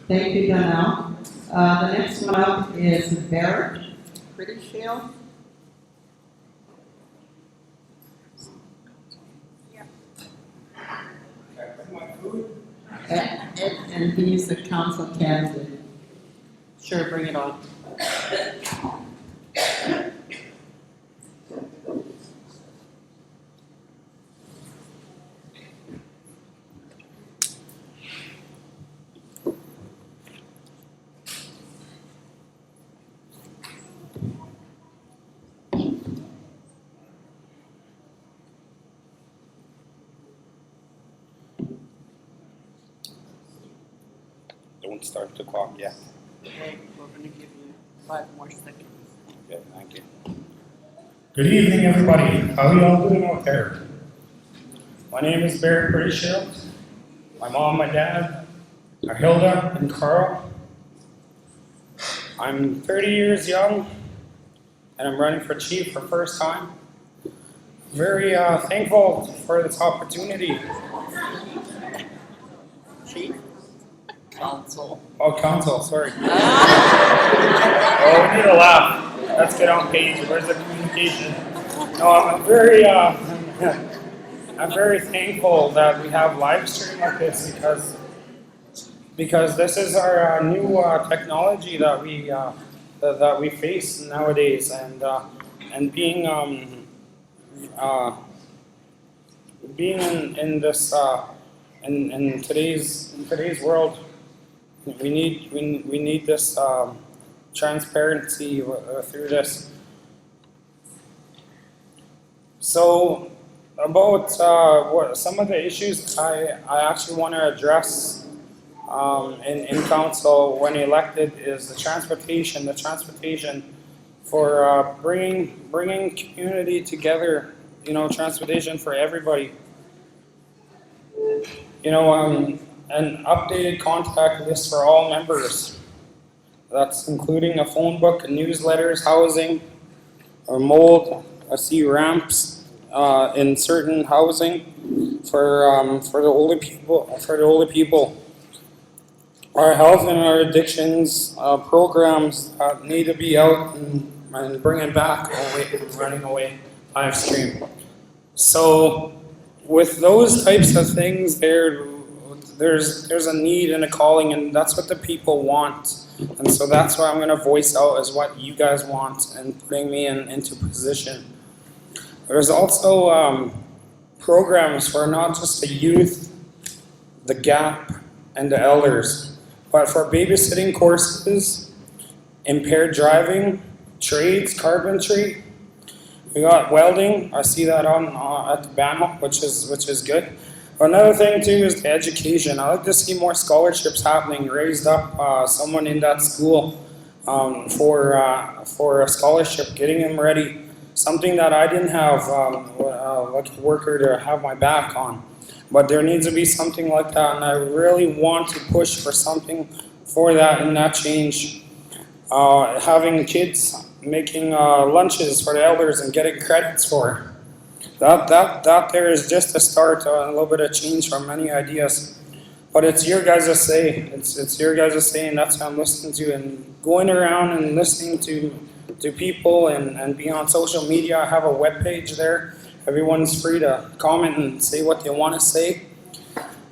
Thank you, Donnell. The next one up is Barrett Prettyshield. And he's the council candidate. Sure, bring it on. Don't start the clock yet. Okay, we're going to give you 5 more seconds. Okay, thank you. Good evening, everybody. How are y'all doing out there? My name is Barrett Prettyshield. My mom, my dad are Hilda and Carl. I'm 30 years young, and I'm running for chief for first time. Very thankful for this opportunity. Chief? Council. Oh, council, sorry. Oh, we need a laugh. Let's get on page. Where's the communication? No, I'm very thankful that we have live stream like this because this is our new technology that we face nowadays, and being in this in today's world, we need this transparency through this. So about what some of the issues I actually want to address in council when elected is the transportation for bringing community together. You know, transportation for everybody. You know, an updated contact list for all members. That's including a phone book, newsletters, housing, or mold. I see ramps in certain housing for the older people. Our health and our addictions programs need to be out and bringing back away from running away live stream. So with those types of things, there's a need and a calling, and that's what the people want. And so that's what I'm going to voice out as what you guys want and putting me into position. There's also programs for not just the youth, the gap, and the elders, but for babysitting courses, impaired driving, trades, carpentry. We got welding. I see that on at the banner, which is good. Another thing too is the education. I like to see more scholarships happening, raised up someone in that school for a scholarship, getting them ready. Something that I didn't have like a worker to have my back on. But there needs to be something like that, and I really want to push for something for that and that change. Having kids making lunches for the elders and getting credits for it. That there is just a start, a little bit of change from many ideas. But it's your guys' say. It's your guys' say, and that's what I'm listening to. And going around and listening to people and being on social media. I have a webpage there. Everyone's free to comment and say what they want to say.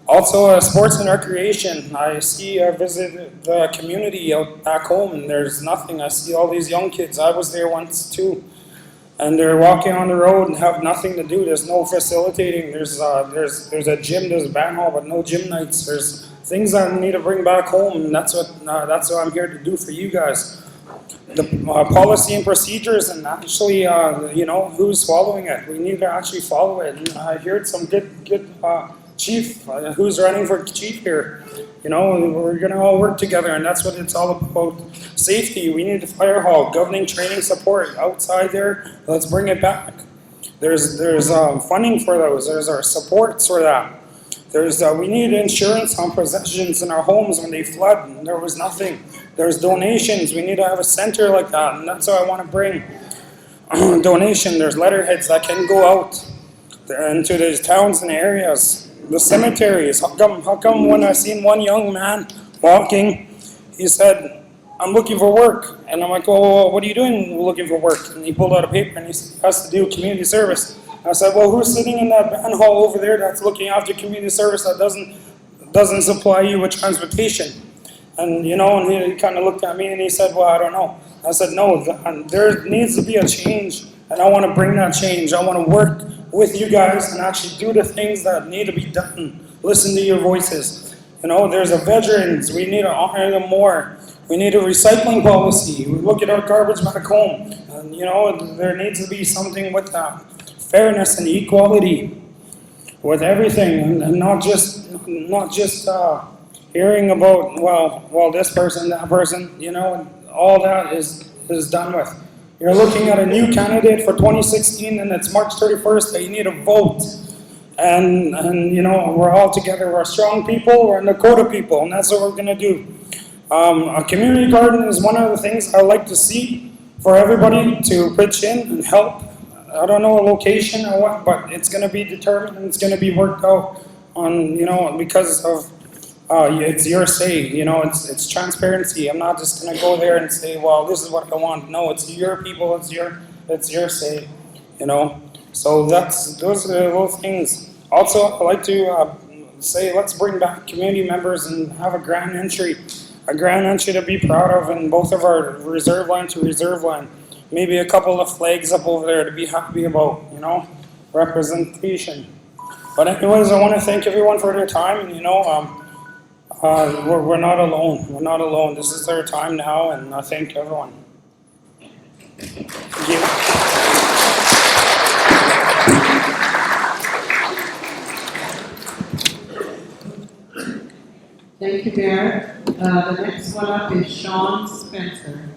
Also, sports and recreation. I visited the community out back home, and there's nothing. I see all these young kids. I was there once too. And they're walking on the road and have nothing to do. There's no facilitating. There's a gym, there's a band hall, but no gym nights. There's things that I need to bring back home, and that's what I'm here to do for you guys. The policy and procedures, and actually, who's following it. We need to actually follow it. And I heard some good chief who's running for chief here. You know, we're going to all work together, and that's what it's all about. Safety, we need the fire hall, governing, training, support outside there. Let's bring it back. There's funding for those. There's our supports for that. We need insurance on possessions in our homes when they flood. And there was nothing. There's donations. We need to have a center like that, and that's what I want to bring. Donation. There's letterheads that can go out into these towns and areas. The cemeteries. How come when I seen one young man walking, he said, I'm looking for work. And I'm like, well, what are you doing looking for work? And he pulled out a paper and he has to do community service. I said, well, who's sitting in that band hall over there that's looking after community service that doesn't supply you with transportation? And and he kind of looked at me and he said, well, I don't know. I said, no, there needs to be a change, and I want to bring that change. I want to work with you guys and actually do the things that need to be done. Listen to your voices. There's a veterans. We need to honor them more. We need a recycling policy. We look at our garbage back home. And, there needs to be something with fairness and equality with everything, and not just hearing about, well, this person, that person, all that is done with. You're looking at a new candidate for 2016, and it's March 31st that you need to vote. And we're all together. We're strong people. We're Nakota people, and that's what we're going to do. A community garden is one of the things I like to see for everybody to pitch in and help. I don't know a location or what, but it's going to be determined and it's going to be worked out on, because of it's your say, it's transparency. I'm not just going to go there and say, well, this is what I want. No, it's your people, it's your say, So those are the little things. Also, I like to say, let's bring back community members and have a grand entry to be proud of in both of our reserve line to reserve line. Maybe a couple of flags up over there to be happy about, representation. But anyways, I want to thank everyone for their time, and we're not alone. We're not alone. This is their time now, and I thank everyone. Thank you. Thank you, Barrett. The next one up is Sean Spencer.